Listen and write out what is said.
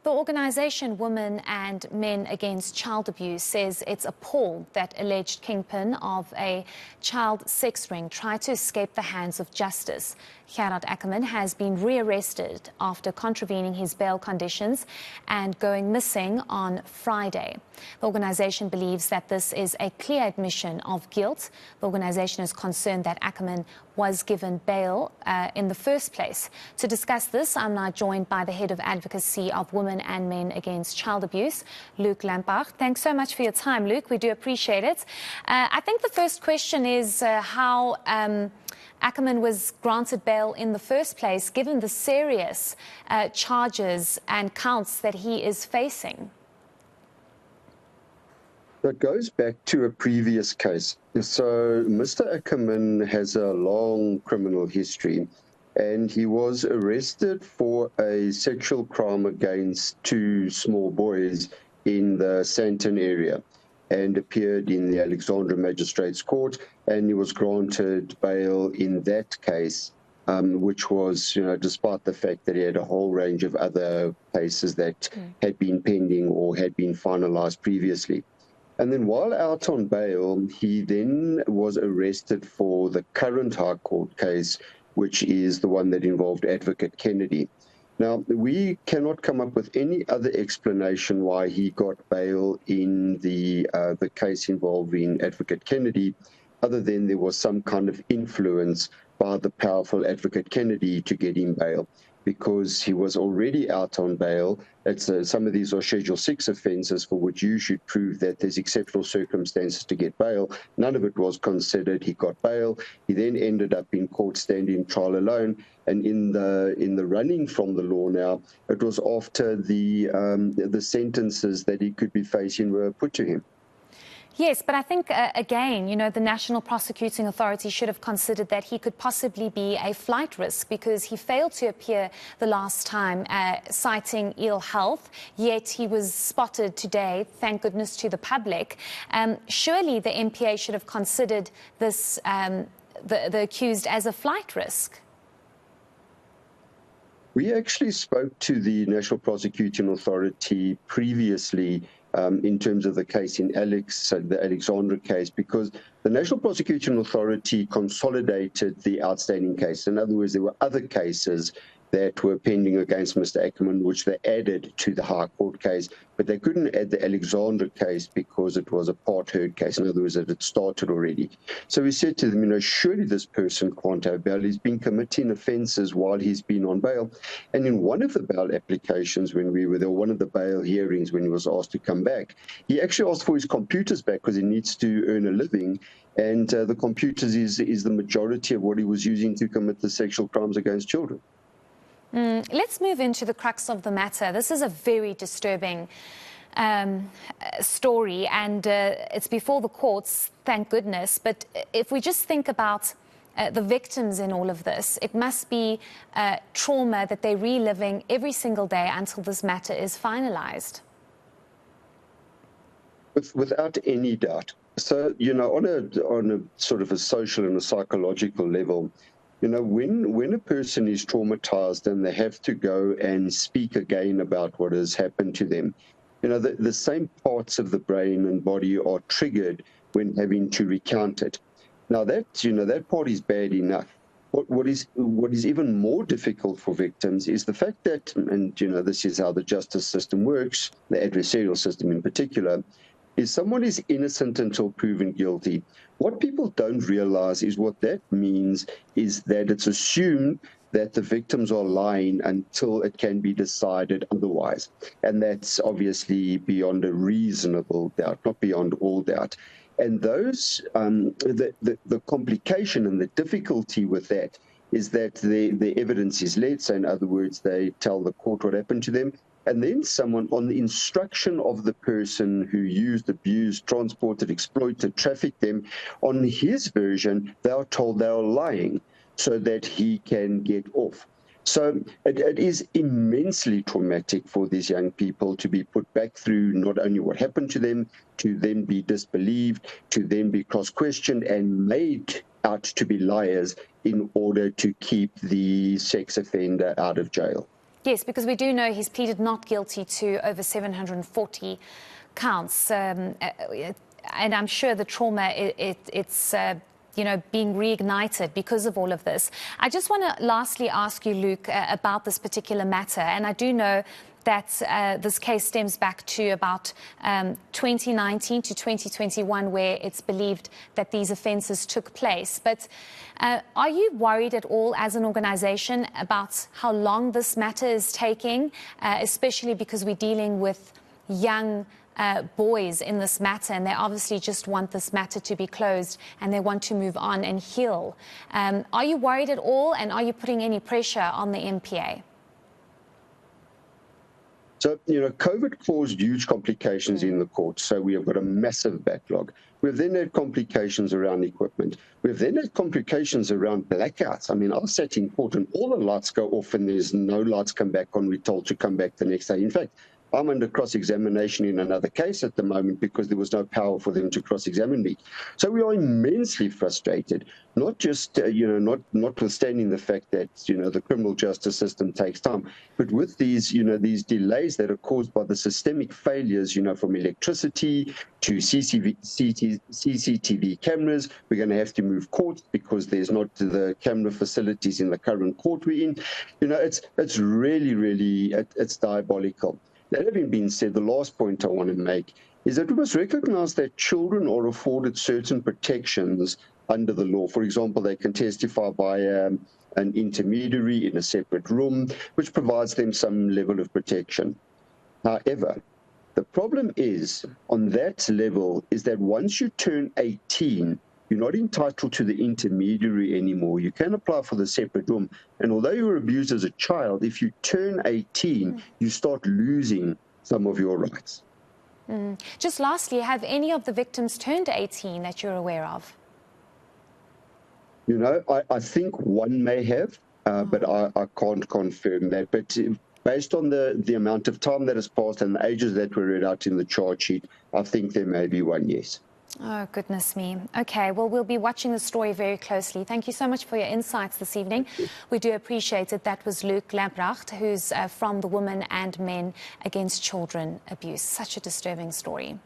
The organisation Women and Men Against Child Abuse says it's appalled that alleged kingpin of a child sex ring tried to escape the hands of justice. Gerard Ackerman has been rearrested after contravening his bail conditions and going missing on Friday. The organisation believes that this is a clear admission of guilt. The organisation is concerned that Ackerman was given bail in the first place. To discuss this, I'm now joined by the head of advocacy of Women and Men Against Child Abuse, Luc Lampaert. Thanks so much for your time, Luc. We do appreciate it. I think the first question is how Ackerman was granted bail in the first place, given the serious charges and counts that he is facing. That goes back to a previous case. So Mr. Ackerman has a long criminal history, and he was arrested for a sexual crime against two small boys in the Sandton area and appeared in the Alexandra Magistrates Court, and he was granted bail in that case, which was, despite the fact that he had a whole range of other cases that had been pending or had been finalized previously. And then while out on bail, he then was arrested for the current High Court case, which is the one that involved Advocate Kennedy. Now, we cannot come up with any other explanation why he got bail in the case involving Advocate Kennedy, other than there was some kind of influence by the powerful Advocate Kennedy to get him bail, because he was already out on bail. Some of these are Schedule 6 offences for which you should prove that there's exceptional circumstances to get bail. None of it was considered. He got bail. He then ended up in court standing trial alone. And in the running from the law now, it was after the sentences that he could be facing were put to him. Yes, but I think, again, the National Prosecuting Authority should have considered that he could possibly be a flight risk because he failed to appear the last time, citing ill health, yet he was spotted today, thank goodness to the public. Surely the NPA should have considered this, the accused as a flight risk. We actually spoke to the National Prosecuting Authority previously in terms of the case in the Alexandra case, because the National Prosecuting Authority consolidated the outstanding case. In other words, there were other cases that were pending against Mr. Ackerman, which they added to the High Court case, but they couldn't add the Alexandra case because it was a part-heard case. In other words, it had started already. So we said to them, surely this person can't have bail. He's been committing offences while he's been on bail. And in one of the bail applications when we were there, one of the bail hearings when he was asked to come back, he actually asked for his computers back because he needs to earn a living. And the computers is the majority of what he was using to commit the sexual crimes against children. Let's move into the crux of the matter. This is a very disturbing story, and it's before the courts, thank goodness. But if we just think about the victims in all of this, it must be trauma that they're reliving every single day until this matter is finalized. Without any doubt. So, on a sort of a social and a psychological level, when a person is traumatized and they have to go and speak again about what has happened to them, the same parts of the brain and body are triggered when having to recount it. Now that part is bad enough. What is even more difficult for victims is the fact that, and this is how the justice system works, the adversarial system in particular, is someone is innocent until proven guilty. What people don't realize is what that means is that it's assumed that the victims are lying until it can be decided otherwise. And that's obviously beyond a reasonable doubt, not beyond all doubt. And those, the complication and the difficulty with that is that the evidence is led. So in other words, they tell the court what happened to them. And then someone, on the instruction of the person who used, abused, transported, exploited, trafficked them, on his version, they are told they are lying so that he can get off. So it is immensely traumatic for these young people to be put back through not only what happened to them, to then be disbelieved, to then be cross-questioned and made out to be liars in order to keep the sex offender out of jail. Yes, because we do know he's pleaded not guilty to over 740 counts. And I'm sure the trauma, it's being reignited because of all of this. I just want to lastly ask you, Luke, about this particular matter. And I do know that this case stems back to about 2019 to 2021, where it's believed that these offences took place. But are you worried at all as an organisation about how long this matter is taking, especially because we're dealing with young boys in this matter, and they obviously just want this matter to be closed and they want to move on and heal? Are you worried at all, and are you putting any pressure on the NPA? So, COVID caused huge complications in the courts. So we have got a massive backlog. We've then had complications around equipment. We've then had complications around blackouts. I mean, I sat in court and all the lights go off and there's no lights come back on. We're told to come back the next day. In fact, I'm under cross-examination in another case at the moment because there was no power for them to cross-examine me. So we are immensely frustrated, not just, notwithstanding the fact that, the criminal justice system takes time, but with these, these delays that are caused by the systemic failures, from electricity to CCTV cameras. We're going to have to move courts because there's not the camera facilities in the current court we're in. It's really, really, it's diabolical. That having been said, the last point I want to make is that we must recognize that children are afforded certain protections under the law. For example, they can testify by an intermediary in a separate room, which provides them some level of protection. However, the problem is, on that level, is that once you turn 18, you're not entitled to the intermediary anymore. You can apply for the separate room. And although you were abused as a child, if you turn 18, you start losing some of your rights. Just lastly, have any of the victims turned 18 that you're aware of? I think one may have, but I can't confirm that. But based on the amount of time that has passed and the ages that were read out in the charge sheet, I think there may be one, yes. Oh, goodness me. Okay, well, we'll be watching the story very closely. Thank you so much for your insights this evening. We do appreciate it. That was Luke Lamprecht, who's from the Women and Men Against Children Abuse. Such a disturbing story.